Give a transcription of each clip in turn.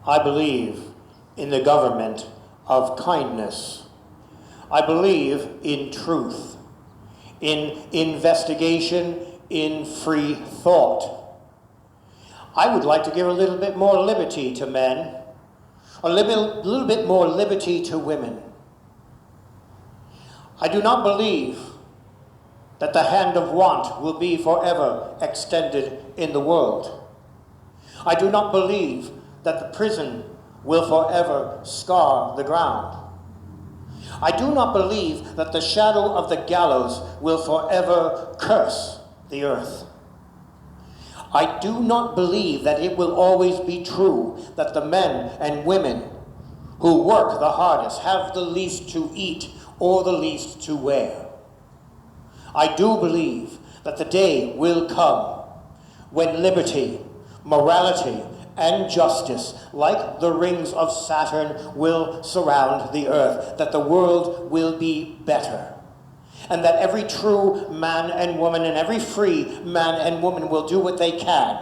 I believe in the government of kindness. I believe in truth, in investigation, in free thought. I would like to give a little bit more liberty to men, a little bit more liberty to women. I do not believe that the hand of want will be forever extended in the world. I do not believe that the prison will forever scar the ground. I do not believe that the shadow of the gallows will forever curse the earth. I do not believe that it will always be true that the men and women who work the hardest have the least to eat or the least to wear. I do believe that the day will come when liberty, morality, and justice, like the rings of Saturn, will surround the earth, that the world will be better, and that every true man and woman and every free man and woman will do what they can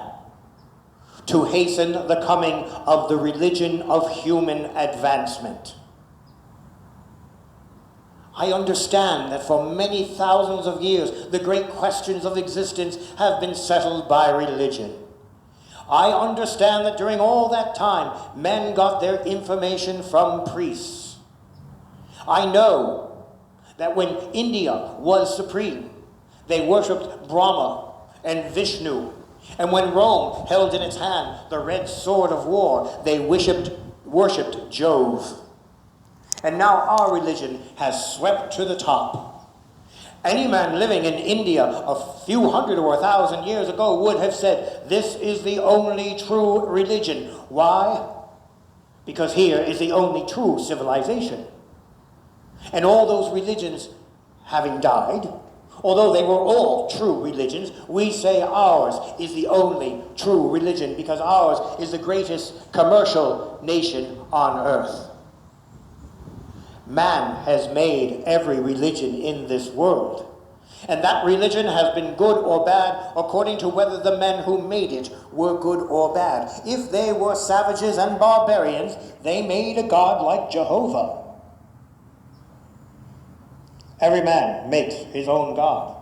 to hasten the coming of the religion of human advancement. I understand that for many thousands of years, the great questions of existence have been settled by religion. I understand that during all that time, men got their information from priests. I know that when India was supreme, they worshipped Brahma and Vishnu. And when Rome held in its hand the red sword of war, they worshipped Jove. And now our religion has swept to the top. Any man living in India a few hundred or 1,000 years ago would have said, this is the only true religion. Why? Because here is the only true civilization. And all those religions having died, although they were all true religions, we say ours is the only true religion because ours is the greatest commercial nation on earth. Man has made every religion in this world. And that religion has been good or bad according to whether the men who made it were good or bad. If they were savages and barbarians, they made a god like Jehovah. Every man makes his own god.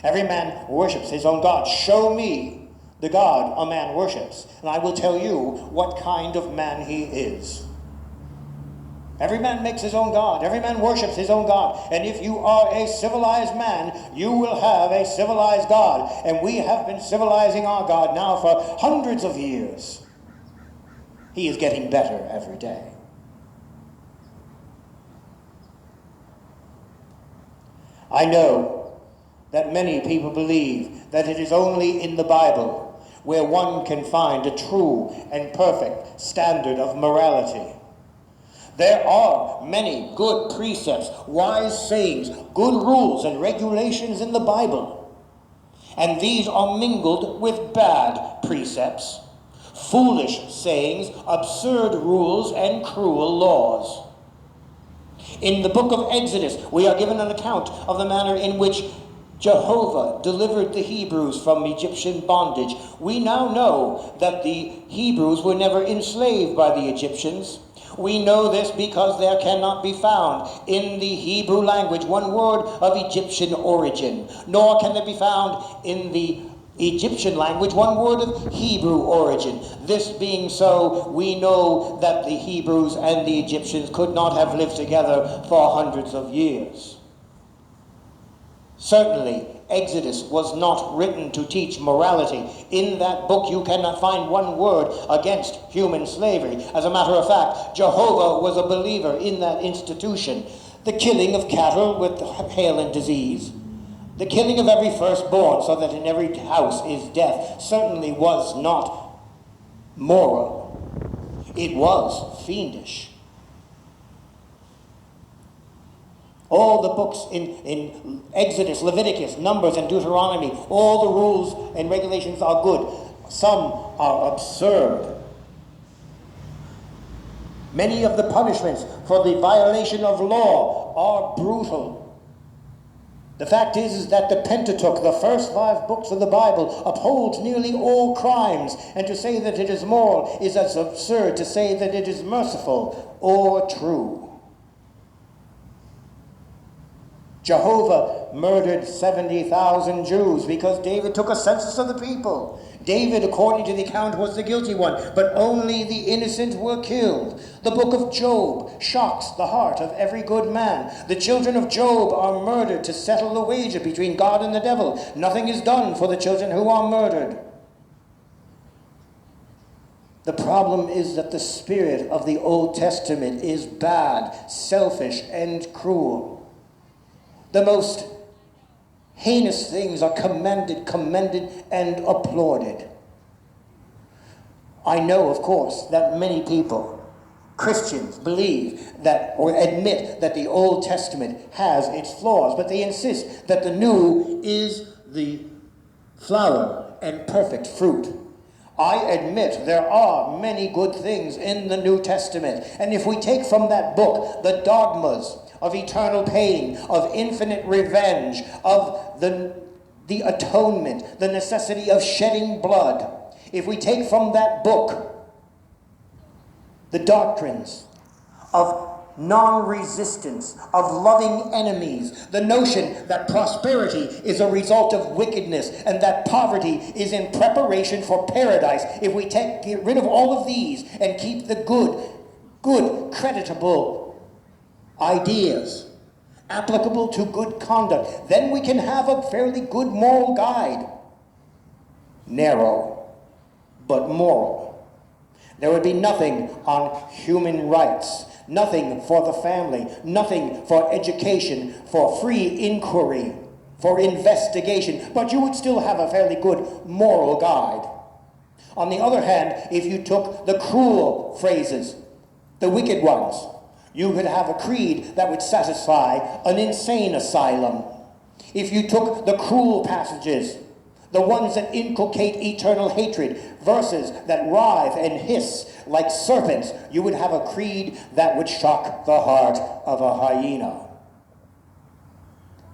Every man worships his own god. Show me the god a man worships, and I will tell you what kind of man he is. Every man makes his own god. Every man worships his own god. And if you are a civilized man, you will have a civilized God. And we have been civilizing our God now for hundreds of years. He is getting better every day. I know that many people believe that it is only in the Bible where one can find a true and perfect standard of morality. There are many good precepts, wise sayings, good rules and regulations in the Bible. And these are mingled with bad precepts, foolish sayings, absurd rules, and cruel laws. In the book of Exodus, we are given an account of the manner in which Jehovah delivered the Hebrews from Egyptian bondage. We now know that the Hebrews were never enslaved by the Egyptians. We know this because there cannot be found in the Hebrew language one word of Egyptian origin, nor can there be found in the Egyptian language one word of Hebrew origin. This being so, we know that the Hebrews and the Egyptians could not have lived together for hundreds of years. Certainly, Exodus was not written to teach morality. In that book, you cannot find one word against human slavery. As a matter of fact, Jehovah was a believer in that institution. The killing of cattle with hail and disease, the killing of every firstborn so that in every house is death, certainly was not moral. It was fiendish. All the books in Exodus, Leviticus, Numbers, and Deuteronomy, all the rules and regulations are good. Some are absurd. Many of the punishments for the violation of law are brutal. The fact is that the Pentateuch, the first 5 books of the Bible, upholds nearly all crimes, and to say that it is moral is as absurd to say that it is merciful or true. Jehovah murdered 70,000 Jews because David took a census of the people. David, according to the account, was the guilty one, but only the innocent were killed. The book of Job shocks the heart of every good man. The children of Job are murdered to settle the wager between God and the devil. Nothing is done for the children who are murdered. The problem is that the spirit of the Old Testament is bad, selfish, and cruel. The most heinous things are commended, and applauded. I know, of course, that many people, Christians, believe that or admit that the Old Testament has its flaws, but they insist that the New is the flower and perfect fruit. I admit there are many good things in the New Testament, and if we take from that book the dogmas of eternal pain, of infinite revenge, of the atonement, the necessity of shedding blood, if we take from that book the doctrines of non-resistance, of loving enemies, the notion that prosperity is a result of wickedness and that poverty is in preparation for paradise, if we get rid of all of these and keep the good, creditable ideas applicable to good conduct, then we can have a fairly good moral guide. Narrow, but moral. There would be nothing on human rights, nothing for the family, nothing for education, for free inquiry, for investigation, but you would still have a fairly good moral guide. On the other hand, if you took the cruel phrases, the wicked ones, you could have a creed that would satisfy an insane asylum. If you took the cruel passages, the ones that inculcate eternal hatred, verses that writhe and hiss like serpents, you would have a creed that would shock the heart of a hyena.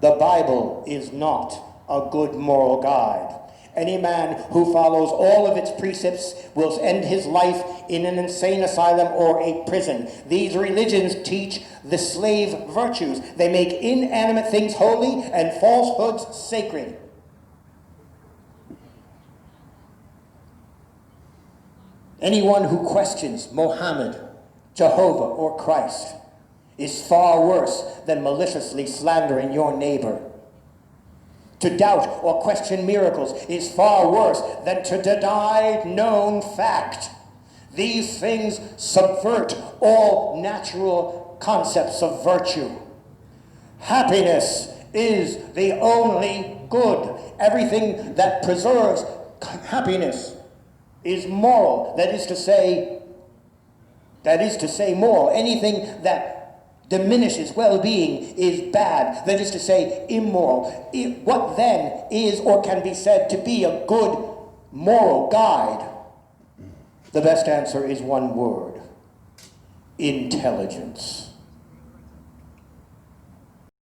The Bible is not a good moral guide. Any man who follows all of its precepts will end his life in an insane asylum or a prison. These religions teach the slave virtues. They make inanimate things holy and falsehoods sacred. Anyone who questions Mohammed, Jehovah, or Christ is far worse than maliciously slandering your neighbor. To doubt or question miracles is far worse than to deny known fact. These things subvert all natural concepts of virtue. Happiness is the only good. Everything that preserves happiness is moral. That is to say moral. Anything that diminishes well-being is bad. That is to say immoral. What then is or can be said to be a good moral guide? The best answer is one word: intelligence.